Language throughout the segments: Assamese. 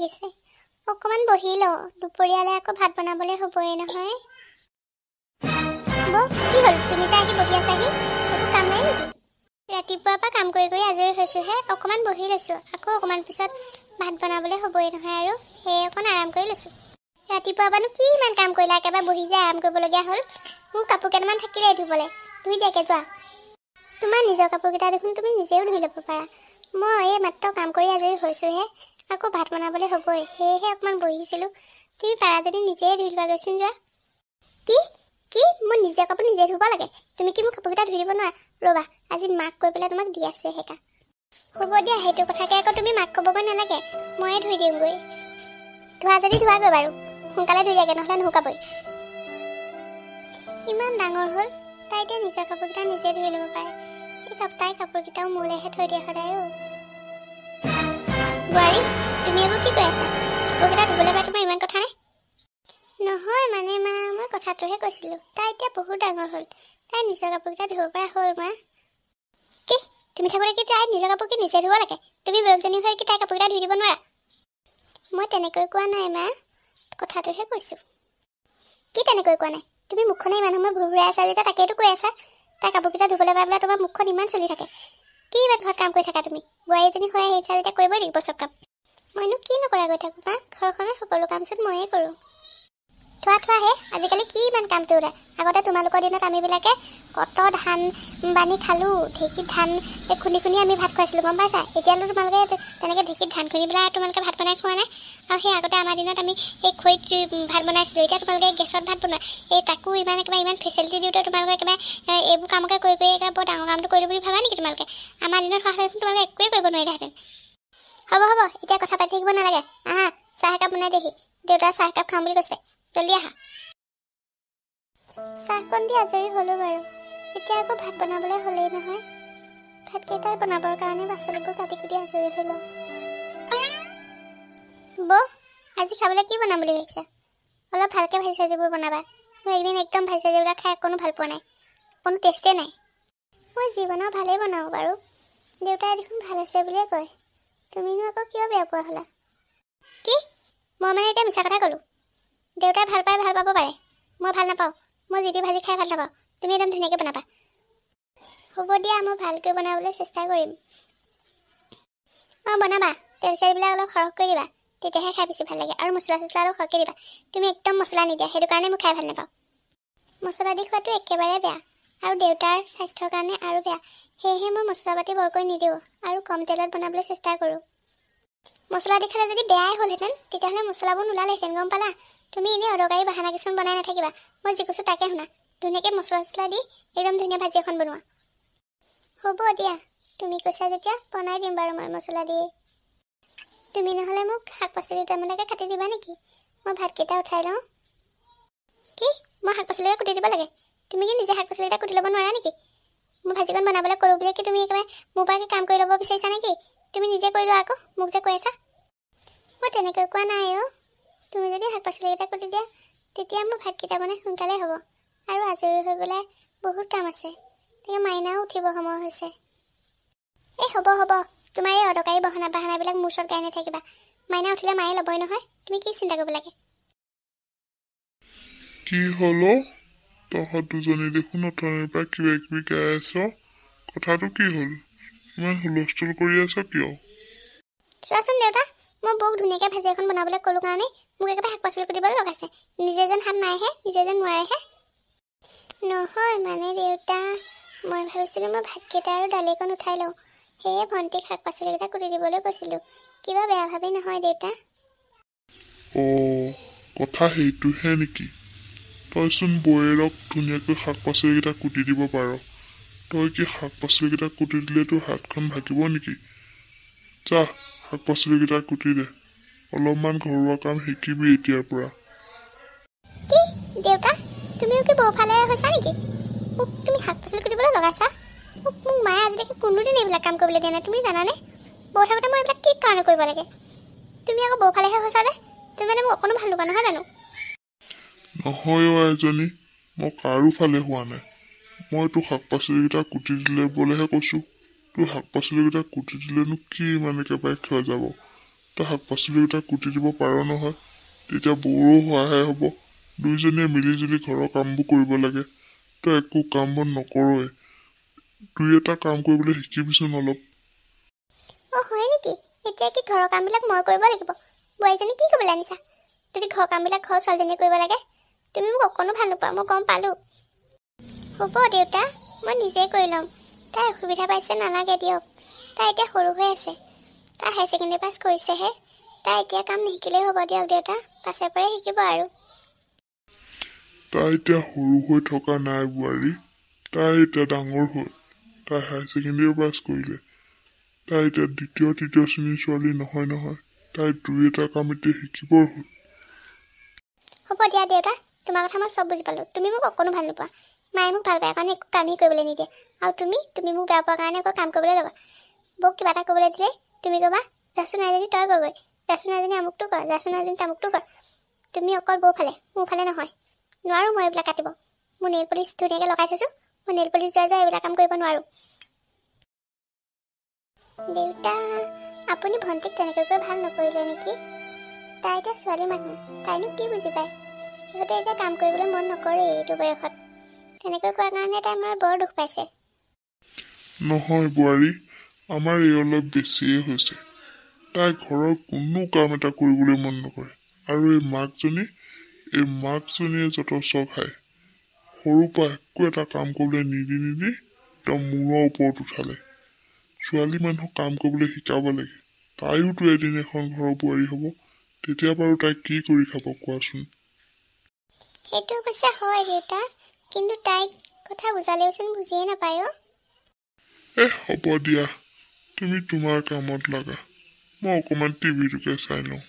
লাগিছে অকমান বহি লওঁ দুপৰীয়ালে আকৌ ভাত বনাবলৈ হ'বই নহয় বৌ কি হ'ল তুমি যে আহি বহি আছাহি একো কাম নাই নেকি ৰাতিপুৱাৰ পৰা কাম কৰি কৰি আজৰি হৈছোহে অকমান বহি লৈছোঁ আকৌ অকমান পিছত ভাত বনাবলৈ হ'বই নহয় আৰু সেই অকণ আৰাম কৰি লৈছোঁ ৰাতিপুৱাৰ পৰানো কি ইমান কাম কৰিলা একেবাৰে বহি যে আৰাম কৰিবলগীয়া হ'ল মোৰ কাপোৰ কেইটামান থাকিলে ধুবলৈ ধুই দিয়াকে যোৱা তোমাৰ নিজৰ কাপোৰকেইটা দেখোন তুমি নিজেও ধুই ল'ব পাৰা মই এই মাত্ৰ কাম কৰি আজৰি হৈছোঁহে আকৌ ভাত বনাবলৈ হ'বই সেয়েহে অকণমান বহিছিলোঁ তুমি পাৰা যদি নিজেই ধুই লোৱা গৈছোন যোৱা কি কি মই নিজৰ কাপোৰ নিজে ধুব লাগে তুমি কি মোৰ কাপোৰকেইটা ধুই দিব নোৱাৰা ৰ'বা আজি মাক কৈ পেলাই তোমাক দি আছোঁ সেইকা হ'ব দিয়া সেইটো কথাকে আকৌ তুমি মাক ক'বগৈ নালাগে ময়ে ধুই দিওঁগৈ ধোৱা যদি ধোৱাগৈ বাৰু সোনকালে ধুই দিয়াগে নহ'লে নুশুকাবই ইমান ডাঙৰ হ'ল তাই এতিয়া নিজৰ কাপোৰকেইটা নিজে ধুই ল'ব পাৰে তাই কাপোৰকেইটাও মোলৈহে থৈ দিয়ে সদায় বোৱাৰী তুমি এইবোৰ কি কৈ আছা কাপোৰকেইটা ধুবলৈ পাই তোমাৰ ইমান কথা নাই নহয় মানে মা মই কথাটোহে কৈছিলোঁ তাই এতিয়া বহুত ডাঙৰ হ'ল তাই নিজৰ কাপোৰকেইটা ধুব পৰা হ'ল মা কি তুমি থাকোঁতে কি তাই নিজৰ কাপোৰ কি নিজে ধুব লাগে তুমি বয়সজনী হৈ কি তাই কাপোৰকেইটা ধুই দিব নোৱাৰা মই তেনেকৈ কোৱা নাই মা কথাটোহে কৈছোঁ কি তেনেকৈ কোৱা নাই তুমি মুখখনে ইমান সময় ভুৰভুৰাই আছা যেতিয়া তাকেইতো কৈ আছা তাই কাপোৰকেইটা ধুবলৈ পাই পেলাই তোমাৰ মুখখন ইমান চলি থাকে কি ইমান ঘৰত কাম কৰি থাকা তুমি বোৱাৰী এজনী হৈ আহিছা যেতিয়া কৰিবই লাগিব চব কাম মইনো কি নকৰা গৈ থাকোঁ মা ঘৰখনৰ সকলো কাম চোন ময়ে কৰোঁ থোৱাহে আজিকালি কি ইমান কামটো ওলায় আগতে তোমালোকৰ দিনত আমিবিলাকে কত ধান বানি খালোঁ ঢেঁকীত ধান খুন্দি খুন্দি আমি ভাত খুৱাইছিলোঁ গম পাইছা এতিয়ালৈ তোমালোকে তেনেকৈ ঢেঁকীত ধান খুন্দি পেলাই তোমালোকে ভাত বনাই খোৱা নাই আৰু সেই আগতে আমাৰ দিনত আমি এই খৰিত ভাত বনাইছিলোঁ এতিয়া তোমালোকে গেছত ভাত বনোৱা এই তাকো একেবাৰে ইমান ফেচিলিটি দিওঁতে তোমালোকে একেবাৰে এইবোৰ কামকে কৰি কৰি একেবাৰে বৰ ডাঙৰ কামটো কৰিলোঁ বুলি ভাবা নেকি তোমালোকে আমাৰ দিনত হোৱা হ'লে তোমালোকে একোৱেই কৰিব নোৱাৰিলাহেঁতেন হ'ব এতিয়া কথা পাতি থাকিব নালাগে আহা চাহ একাপ বনাই দিয়েহি দেউতাই চাহ একাপ খাম বুলি কৈছে জলদি আহা চাহকণ দি আজৰি হ'লোঁ বাৰু এতিয়া আকৌ ভাত বনাবলৈ হ'লেই নহয় ভাতকেইটা বনাবৰ কাৰণে পাচলিবোৰ কাটি কুটি আজৰি হৈ লওঁ বৌ আজি খাবলৈ কি বনাম বুলি ভাবিছা অলপ ভালকৈ ভাজি চাজিবোৰ বনাবা মই একদিন একদম ভাজি চাজিবিলাক খাই কোনো ভাল পোৱা নাই কোনো টেষ্টেই নাই মই যি বনাওঁ ভালেই বনাওঁ বাৰু দেউতাই দেখোন ভাল আছে বুলিয়ে কয় তুমিনো আকৌ কিয় বেয়া পোৱা হ'লা কি মই মানে এতিয়া মিছা কথা ক'লোঁ দেউতাই ভাল পাই ভাল পাব পাৰে মই ভাল নাপাওঁ মই যিটি ভাজি খাই ভাল নাপাওঁ তুমি একদম ধুনীয়াকৈ বনাবা হ'ব দিয়া মই ভালকৈ বনাবলৈ চেষ্টা কৰিম অঁ বনাবা তেল চেলবিলাক অলপ সৰহকৈ দিবা তেতিয়াহে খাই বেছি ভাল লাগে আৰু মছলা চছলা অলপ সৰহকৈ দিবা তুমি একদম মছলা নিদিয়া সেইটো কাৰণে মই খাই ভাল নাপাওঁ মছলা দি খোৱাটো একেবাৰে বেয়া আৰু দেউতাৰ স্বাস্থ্যৰ কাৰণে আৰু বেয়া সেয়েহে মই মছলা পাতি বৰকৈ নিদিওঁ আৰু কম তেলত বনাবলৈ চেষ্টা কৰোঁ মছলা দি খালে যদি বেয়াই হ'লহেঁতেন তেতিয়াহ'লে মছলাবোৰ নোলালেহেঁতেন গম পালা তুমি এনেই অদৰকাৰী বাহানা কিছুমান বনাই নাথাকিবা মই যি কৈছোঁ তাকে শুনা ধুনীয়াকৈ মছলা চছলা দি একদম ধুনীয়া ভাজি এখন বনোৱা হ'ব দিয়া তুমি কৈছা যেতিয়া বনাই দিম বাৰু মই মছলা দি তুমি নহ'লে মোক শাক পাচলি দুটামানকে কাটি দিবা নেকি মই ভাতকেইটা উঠাই লওঁ কি মই শাক পাচলিকে কুটি দিব লাগে তুমি কি নিজে শাক পাচলিকেইটা কুটি ল'ব নোৱাৰা নেকি মই ভাজিকণ বনাবলৈ কৰোঁ বুলি কি তুমি একেবাৰে মোৰ পৰাকে কাম কৰি ল'ব বিচাৰিছা নেকি তুমি নিজে কৰি লোৱা আকৌ মোক যে কৈ আছা মই তেনেকৈ কোৱা নাই অ' তুমি যদি শাক পাচলিকেইটা কুটি দিয়া তেতিয়া মোৰ ভাতকেইটা বনাই সোনকালে হ'ব আৰু আজৰি হৈ পেলাই বহুত কাম আছে তাকে মাইনাও উঠিব সময় হৈছে এই হ'ব তোমাৰ এই অদৰকাৰী বাহানাবিলাক মোৰ ওচৰত গাই নাথাকিবা মাইনা উঠিলে মায়ে ল'বই নহয় তুমি কি চিন্তা কৰিব লাগে কি হলো তহঁত দুজনী দেখোন অথনিৰ পৰা কিবা কিবি গাই আছ কথাটো কি হ'ল ইমান হুলস্থুল কৰি আছ কিয় চোৱাচোন দেউতা মই বৌক ধুনীয়াকৈ ভাজি এখন বনাবলৈ ক'লোঁ কাৰণে মোক একেবাৰে শাক পাচলি কুটিবলৈ লগাইছে নিজে যেন হাত নাইহে নিজে যেন নোৱাৰেহে নহয় মানে দেউতা মই ভাবিছিলোঁ মই ভাতকেইটা আৰু দালিকণ উঠাই লওঁ সেয়ে ভণ্টিক শাক পাচলিকেইটা কুটি দিবলৈ কৈছিলোঁ কিবা বেয়া ভাবি নহয় দেউতা অঁ কথা সেইটোহে নেকি তইচোন বৌয়েৰক ধুনীয়াকৈ শাক পাচলিকেইটা কুটি দিব পাৰ তই কি শাক পাচলিকেইটা কুটি দিলে তোৰ হাতখন ভাগিব নেকি যা শাক পাচলিকেইটা কুটি দে অলপমান ঘৰুৱা কাম শিকিবি এতিয়াৰ পৰা কি দেউতা তুমিও কি বৌফালে হৈছা নেকি মোক তুমি শাক পাচলি কুটিবলৈ লগাইছা মোক মায়ে আজিলৈকে কোনোদিন এইবিলাক কাম কৰিবলৈ দিয়া নাই তুমি জানানে বৌ থাকোঁতে মই এইবিলাক কি কাৰণে কৰিব লাগে তুমি আকৌ বৌফালেহে হৈছা যে তুমি মানে মোক অকণো ভাল নোপোৱা নহয় জানো নহয় এজনী মই কাৰো ফালে হোৱা নাই মই তোৰ শাক পাচলিকেইটা কুটি দিলে বলেহে কৈছোঁ তোৰ শাক পাচলিকেইটা কুটি দিলেনো কি মানে একেবাৰে খোৱা যাব তই শাক পাচলিকেইটা কুটি দিব পাৰ নহয়, তেতিয়া বৌৰো সহায় হ'ব। দুইজনীয়ে মিলিজুলি ঘৰৰ কামবোৰ কৰিব লাগে। তই একো কাম বন নকৰই, দুই এটা কাম কৰিবলৈ শিকিবিচোন অলপ। হয় নেকি? এতিয়া কি ঘৰৰ কামবিলাক মই কৰিব লাগিব? বোৱাৰীজনী কি ক'বলৈ আনিছা? যদি ঘৰৰ কামবিলাক ঘৰৰ ছোৱালীজনীয়ে কৰিব লাগে, তুমি মোক অকণো ভাল নোপোৱা, মই গম পালোঁ। হ'ব দেউতা, মই নিজেই কৰি ল'ম। তাই অসুবিধা পাইছে নালাগে দিয়ক। তাই এতিয়া সৰু হৈ আছে, তাই হাই ছেকেণ্ডেৰী পাছ কৰিছেহে। তাই এতিয়া কাম নিশিকিলেই হ'ব দিয়ক দেউতা, পাছে পৰে শিকিব আৰু। তাই এতিয়া সৰু হৈ থকা নাই বোৱাৰী, তাই এতিয়া ডাঙৰ হ'ল। তাই হাই ছেকেণ্ডেৰী পাছ কৰিলে। তাই এতিয়া দ্বিতীয় তৃতীয় শ্ৰেণীৰ ছোৱালী নহয়। তাই দুই এটা কাম এতিয়া শিকিবৰ হ'ল। হ'ব দিয়া দেউতা, তোমাৰ কথা মই চব বুজি পালোঁ। তুমি মোক অকণো ভাল নোপোৱা। মায়ে মোক ভাল পায় কাৰণে একো কামেই কৰিবলৈ নিদিয়ে। আৰু তুমি মোক বেয়া পোৱাৰ কাৰণে অকল কাম কৰিবলৈ ল'বা। বৌক কিবা এটা ক'বলৈ দিলে তুমি ক'বা, যাচোন নাইজনী তই কৰগৈ, যাচোন নাইজনী আমুকটো কৰ, যাচোন নাইজনী তামুকটো কৰ। তুমি অকল বৌ ফালে, মোৰ ফালে নহয়। নোৱাৰোঁ মই এইবিলাক কাটিব। মোৰ নেইল পলিচ ধুনীয়াকৈ লগাই থৈছোঁ, মই নেইল পলিচ যোৱা এইবিলাক কাম কৰিব নোৱাৰোঁ। দেউতা, আপুনি ভণ্টিক তেনেকৈ কৈ ভাল নকৰিলে নেকি? তাই এতিয়া ছোৱালী মানুহ, তাইনো কি বুজি পায়? সিহঁতে এতিয়া কাম কৰিবলৈ মন নকৰে এইটো বয়সত। তেনেকৈ কোৱাৰ কাৰণে তাই আমাৰ বৰ দুখ পাইছে। নহয় বোৱাৰী, আমাৰ এই অলপ বেছিয়ে হৈছে। তাই ঘৰৰ কোনো কাম এটা কৰিবলৈ মন নকৰে। আৰু এই মাকজনীয়ে যত চখায়। সৰুৰ পৰা একো এটা কাম কৰিবলৈ নিদি একদম মূৰৰ ওপৰত উঠালে। ছোৱালী মানুহক কাম কৰিবলৈ শিকাব লাগে। তাইওতো এদিন এখন ঘৰৰ বোৱাৰী হ'ব, তেতিয়া বাৰু তাই কি কৰি খাব কোৱাচোন? সেইটো অৱশ্যে হয় দেউতা, কিন্তু তাইক কথা বুজালেওচোন বুজিয়ে নাপায়। হ'ব দিয়া, তুমি তোমাৰ কামত লাগা। মই অকণমান টিভিটোকে চাই লওঁ।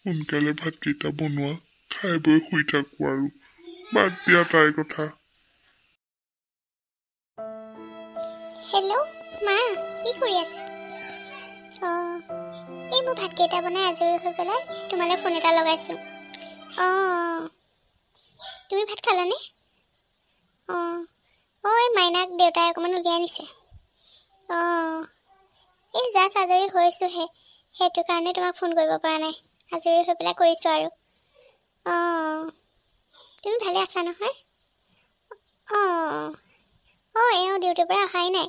সোনকালে ভাতকেইটা বনোৱা, খাই বৈ শুই থাকোঁ আৰু। বাদ দিয়া তাইৰ কথা। হেল্ল' মা, কি কৰি আছা? এই মই ভাতকেইটা বনাই আজৰি হৈ পেলাই তোমালৈ ফোন এটা লগাইছোঁ। তুমি ভাত খালানে? এই মাইনাক দেউতাই অকণমান উলিয়াই নিছে। এই জাষ্ট আজৰি হৈছোঁহে, সেইটো কাৰণে তোমাক ফোন কৰিব পৰা নাই। আজৰি হৈ পেলাই কৰিছোঁ আৰু। তুমি ভালে আছা নহয়? এওঁ ডিউটিৰ পৰা অহাই নাই।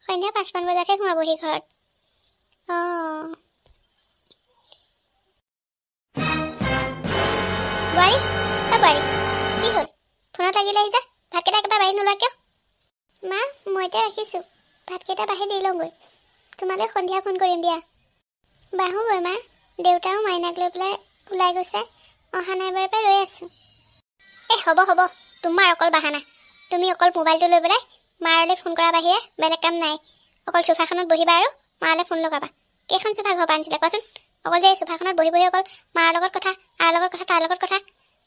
সন্ধিয়া 5মান বজাতহে সোমাবহি ঘৰত। বোৱাৰী, বোৱাৰী, কি হ'ল? ফোনত লাগিলে আহি যা। ভাতকেইটা একেবাৰে বাঢ়ি নোলোৱা কিয়? মা, মই এতিয়া ৰাখিছোঁ। ভাতকেইটা বাঢ়ি দি লওঁগৈ। তোমালৈ সন্ধিয়া ফোন কৰিম দিয়া। বাঢ়োগৈ মা, দেউতাও মাইনাক লৈ পেলাই ওলাই গৈছে। অহা নাই বাৰে ৰৈ আছোঁ। হ'ব, তোমাৰ অকল বাহানা। তুমি অকল মোবাইলটো লৈ পেলাই মাৰলৈ ফোন কৰাৰ বাহিৰে বেলেগ কাম নাই। অকল চোফাখনত বহিবা আৰু মাৰলৈ ফোন লগাবা। কেইখন চোফা ঘৰৰ পৰা আনিছিলে কোৱাচোন? অকল যে চোফাখনত বহি অকল মাৰ লগত কথা, তাৰ লগত কথা, তাৰ লগত কথা।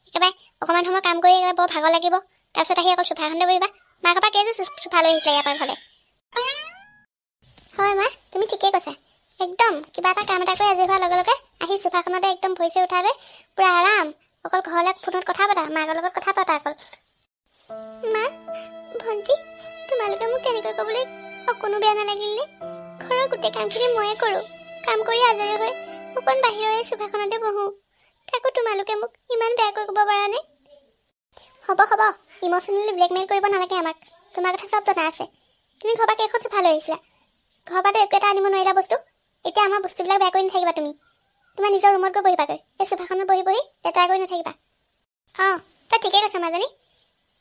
একেবাৰে অকণমান সময় কাম কৰি একেবাৰে বৰ ভাগৰ লাগিব। তাৰপিছত আহি অকল চোফাখনতে বহিবা। মাকৰ পৰা কেইযোৰ চোফা লৈ আহিছিলে ইয়াৰ পৰা ঘৰলৈ? হয় মা, তুমি ঠিকেই কৈছা। একদম কিবা এটা কাম এটা কৰি আজৰি হোৱাৰ লগে লগে আহি চোফাখনতে একদম ভৰিছে উঠাই লৈ পুৰা আৰাম। অকল ঘৰলৈ ফোনত কথা পতা, মাকৰ লগত কথা পতা অকল। মা, ভণ্টি, তোমালোকে মোক তেনেকৈ ক'বলৈ অকণো বেয়া নালাগিলনে? ঘৰৰ গোটেই কামখিনি ময়ে কৰোঁ। কাম কৰি আজৰি হৈ অকণ বাহিৰৰ এই চোফাখনতে বহোঁ। তাকো তোমালোকে মোক ইমান বেয়াকৈ ক'ব পাৰানে? হ'ব, ইম'চনেলি ব্লেকমেইল কৰিব নালাগে আমাক। তোমাৰ কথা চব জনা আছে। তুমি ঘৰৰ পৰা কেইখন চোফা লৈ আহিছিলা? ঘৰৰ পৰাতো একো এটা আনিব নোৱাৰিলা বস্তু। এতিয়া আমাৰ বস্তুবিলাক বেয়া কৰি নাথাকিবা তুমি। তোমাৰ নিজৰ ৰুমত গৈ বহিবাগৈ। এই চোফাখনত বহি লেতেৰা কৰি নাথাকিবা। তই ঠিকেই কৈছ মাজনী।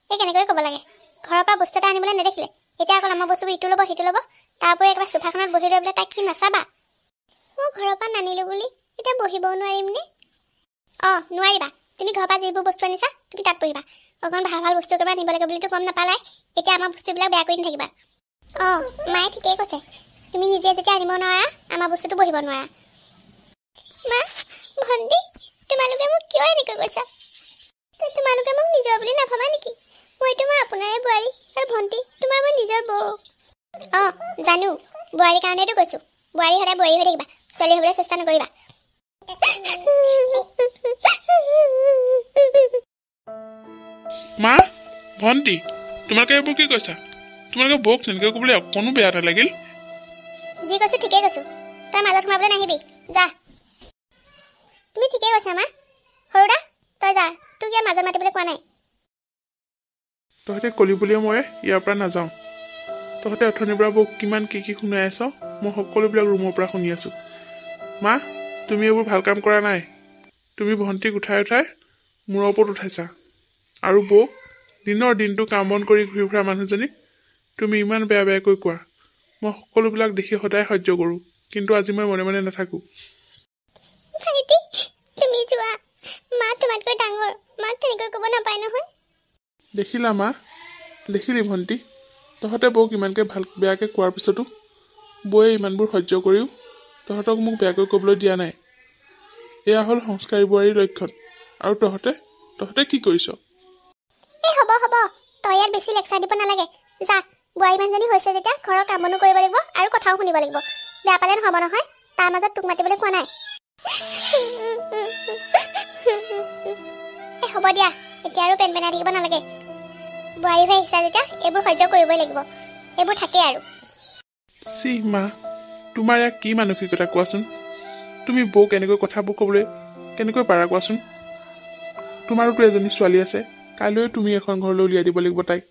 এই কেনেকৈ ক'ব লাগে? ঘৰৰ পৰা বস্তু এটা আনিবলৈ নেদেখিলে এতিয়া অকল আমাৰ বস্তুবোৰ ইটো ল'ব সিটো ল'ব। তাৰপৰি একেবাৰে চোফাখনত বহি লৈ বোলে তাইক কি নাচাবা? মই ঘৰৰ পৰা নানিলোঁ বুলি এতিয়া বহিবও নোৱাৰিমনে? নোৱাৰিবা। তুমি ঘৰৰ পৰা যিবোৰ বস্তু আনিছা তুমি তাত বহিবা। অকণ ভাল বস্তু একেবাৰে নিব লাগে বুলিতো গম নাপালাই। এতিয়া আমাৰ বস্তুবিলাক বেয়া কৰি নাথাকিবা। মায়ে ঠিকেই কৈছে। তুমি নিজে যেতিয়া আনিব নোৱাৰা আমাৰ বস্তুটো বহিব নোৱাৰা। মা, ভণ্টি, তোমালোকে মোক কিয় এনেকৈ কৈছা? তোমালোকে মোক নিজৰ বুলি নাভাবা নেকি? মই তোমাৰ আপোনাৰে বোৱাৰী আৰু ভণ্টি তোমাৰ মই নিজৰ বৌ। জানো, বোৱাৰীৰ কাৰণেতো কৈছোঁ। বোৱাৰী সদায় বোৱাৰী হৈ থাকিবা, ছোৱালী হ'বলৈ চেষ্টা নকৰিবা। মা, ভণ্টি, তোমালোকে এইবোৰ কি কৈছা? তোমালোকে বৌক তেনেকৈ ক'বলৈ অকণো বেয়া নালাগিল? যি কৈছোঁ ঠিকেই কৈছোঁ। তই মাজত সোমাবলৈ নাহিবি, যা। ঠিকেই কৈছা মা সৰুদা তই যা তোক ইয়াৰ মাজত মাতিবলৈ কোৱা নাই তহঁতে কলি বুলিয়ে মই ইয়াৰ পৰা নাযাওঁ তহঁতে অথনিৰ পৰা বৌক কিমান কি শুনাই আছ মই সকলোবিলাক ৰুমৰ পৰা শুনি আছোঁ মা তুমি এইবোৰ ভাল কাম কৰা নাই তুমি ভণ্টিক উঠাই মূৰৰ ওপৰত উঠাইছা আৰু বৌক দিনৰ দিনটো কাম বন কৰি ঘূৰি ফুৰা মানুহজনীক তুমি ইমান বেয়াকৈ কোৱা মই সকলোবিলাক দেখি সদায় সহ্য কৰোঁ কিন্তু আজি মই মনে মনে নাথাকোঁ ভাইটি তুমি যোৱা মা তোমাতকৈ ডাঙৰ মাক তেনেকৈ ক'ব নাপায় নহয় দেখিলা মা দেখিলি ভণ্টি তহঁতে বৌক ইমানকৈ বেয়াকৈ কোৱাৰ পিছতো বৌয়ে ইমানবোৰ সহ্য কৰিও তহঁতক মোক বেয়াকৈ ক'বলৈ দিয়া নাই এয়া হ'ল সংস্কাৰী বোৱাৰীৰ লক্ষণ আৰু তহঁতে কি কৰিছ এই হ'ব তই ইয়াত বেছি লেকচাৰ দিব নালাগে যা বোৱাৰী মানুহজনী হৈছে যেতিয়া ঘৰৰ কাম বনো কৰিব লাগিব আৰু কথাও শুনিব লাগিব বেয়া পালে নহ'ব নহয় তাৰ মাজত তোক মাতিবলৈ কোৱা নাই এই হ'ব দিয়া এতিয়া আৰু পেন পেনাই থাকিব নালাগে বোৱাৰী হৈ আহিছা যেতিয়া এইবোৰ সহ্য কৰিবই লাগিব এইবোৰ থাকেই আৰু চি মা তোমাৰ ইয়াক কি মানসিকতা কোৱাচোন তুমি বৌক এনেকৈ কথাবোৰ ক'বলৈ কেনেকৈ পাৰা কোৱাচোন তোমাৰোতো এজনী ছোৱালী আছে কাইলৈ তুমি এখন ঘৰলৈ উলিয়াই দিব লাগিব তাইক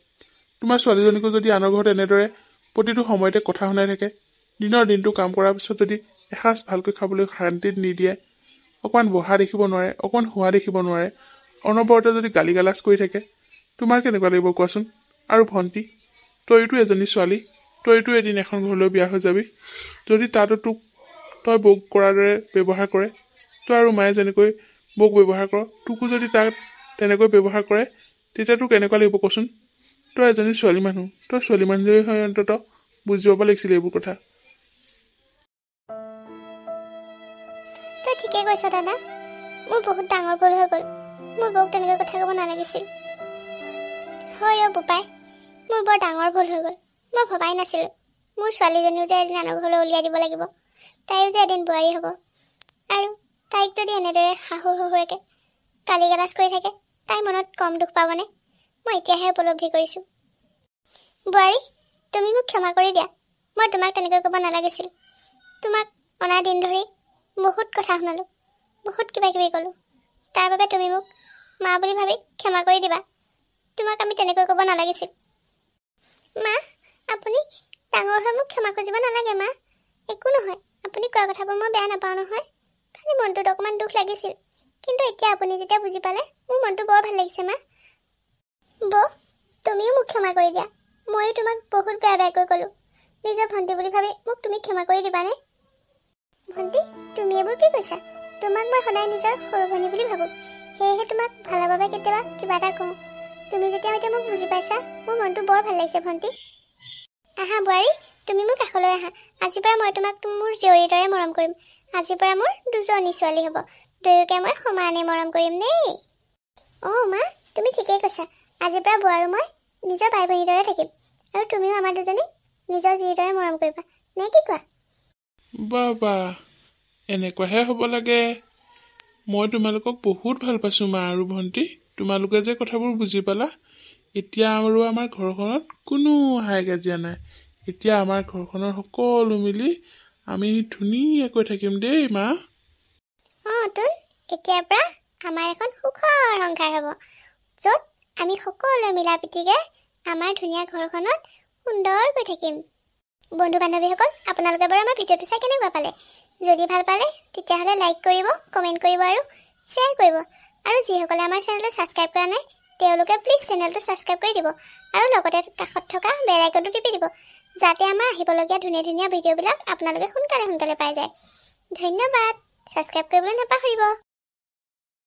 তোমাৰ ছোৱালীজনীকো যদি আনৰ ঘৰত এনেদৰে প্ৰতিটো সময়তে কথা শুনাই থাকে দিনৰ দিনটো কাম কৰাৰ পিছত যদি এসাঁজ ভালকৈ খাবলৈ শান্তিত নিদিয়ে অকণমান বহা দেখিব নোৱাৰে অকণমান শোৱা দেখিব নোৱাৰে অনবৰতে যদি গালি গালাজ কৰি থাকে তোমাৰ কেনেকুৱা লাগিব কোৱাচোন আৰু ভণ্টি তইতো এজনী ছোৱালী তইতো এদিন এখন ঘৰলৈ বিয়া হৈ যাবি যদি তাতো তোক তই বৌক কৰাৰ দৰে ব্যৱহাৰ কৰে তই আৰু মায়ে যেনেকৈ বৌক ব্যৱহাৰ কৰ তোকো যদি তাক তেনেকৈ ব্যৱহাৰ কৰে তেতিয়া তোৰ কেনেকুৱা লাগিব কচোন তই এজনী ছোৱালী মানুহ তই ছোৱালী মানুহজনী হৈ অন্ততঃ বুজি পাব লাগিছিল এইবোৰ কথা তই ঠিকেই কৈছ দাদা মোৰ বহুত ডাঙৰ ভুল হৈ গ'ল মোৰ বৌক তেনেকৈ কথা ক'ব নালাগিছিল হয় বোপাই মোৰ বৰ ডাঙৰ ভুল হৈ গ'ল মই ভবাই নাছিলোঁ মোৰ ছোৱালীজনীও যে এদিন আনৰ ঘৰলৈ উলিয়াই দিব লাগিব তাইও যে এদিন বোৱাৰী হ'ব আৰু তাইক যদি এনেদৰে শাহুৰ শহুৰেকে গালি গালাজ কৰি থাকে তাই মনত কম দুখ পাবনে মই এতিয়াহে উপলব্ধি কৰিছোঁ বোৱাৰী তুমি মোক ক্ষমা কৰি দিয়া মই তোমাক তেনেকৈ ক'ব নালাগিছিল তোমাক অনা দিন ধৰি বহুত কথা শুনালোঁ বহুত কিবা কিবি ক'লোঁ তাৰ বাবে তুমি মোক মা বুলি ভাবি ক্ষমা কৰি দিবা তোমাক আমি তেনেকৈ ক'ব নালাগিছিল মা আপুনি ডাঙৰ হৈ মোক ক্ষমা খুজিব নালাগে মা একো নহয় আপুনি কোৱা কথাবোৰ মই বেয়া নাপাওঁ নহয় খালি মনটোত অকণমান দুখ লাগিছিল কিন্তু এতিয়া আপুনি যেতিয়া বুজি পালে মোৰ মনটো বৰ ভাল লাগিছে মা বৌ তুমিও মোক ক্ষমা কৰি দিয়া ময়ো তোমাক বহুত বেয়াকৈ ক'লোঁ নিজৰ ভণ্টি বুলি ভাবি মোক তুমি ক্ষমা কৰি দিবানে ভণ্টি তুমি এইবোৰ কি কৈছা তোমাক মই সদায় নিজৰ সৰু ভনী বুলি ভাবোঁ সেয়েহে তোমাক ভালৰ বাবে কেতিয়াবা কিবা এটা কওঁ তুমি যেতিয়া এতিয়া মোক বুজি পাইছা মোৰ মনটো বৰ ভাল লাগিছে ভণ্টি আহা বোৱাৰী তুমি মোৰ কাষলৈ আহা আজিৰ পৰা মই তোমাক মোৰ জীয়ৰীৰ দৰে মৰম কৰিম আজিৰ পৰা মোৰ দুজনী ছোৱালী হ'ব দুয়োকে মই সমানে মৰম কৰিম দেই অঁ মা তুমি ঠিকেই কৈছা আজিৰ পৰা বৌ আৰু মই নিজৰ বাই ভনীৰ দৰে থাকিম আৰু তুমিও আমাৰ দুজনী নিজৰ জীৰ দৰে মৰম কৰিবা নে কি কোৱা বাবা এনেকুৱাহে হ'ব লাগে মই তোমালোকক বহুত ভাল পাইছোঁ মা আৰু ভণ্টি তোমালোকে যে কথাবোৰ বুজি পালা এতিয়া আৰু আমাৰ ঘৰখনত কোনো হাই কাজিয়া নাই এতিয়া আমাৰ ঘৰখনৰ সকলো মিলি আমি ধুনীয়াকৈ থাকিম দেই মা অঁ তোন এতিয়াৰ পৰা আমাৰ এখন সুখৰ সংসাৰ হ'ব য'ত আমি সকলোৱে মিলা প্ৰীতিৰে আমাৰ ধুনীয়া ঘৰখনত সুন্দৰকৈ থাকিম বন্ধু বান্ধৱীসকল আপোনালোকে বাৰু আমাৰ ভিডিঅ'টো চাই কেনেকুৱা পালে যদি ভাল পালে তেতিয়াহ'লে লাইক কৰিব কমেণ্ট কৰিব আৰু শ্বেয়াৰ কৰিব আৰু যিসকলে আমাৰ চেনেলটো ছাবস্ক্ৰাইব কৰা নাই তেওঁলোকে প্লিজ চেনেলটো ছাবস্ক্ৰাইব কৰি দিব আৰু লগতে কাষত থকা বেল আইকনটো টিপি দিব যাতে আমাৰ আহিবলগীয়া ধুনীয়া ধুনীয়া ভিডিঅ'বিলাক আপোনালোকে সোনকালে পাই যায় ধন্যবাদ ছাবস্ক্ৰাইব কৰিবলৈ নাপাহৰিব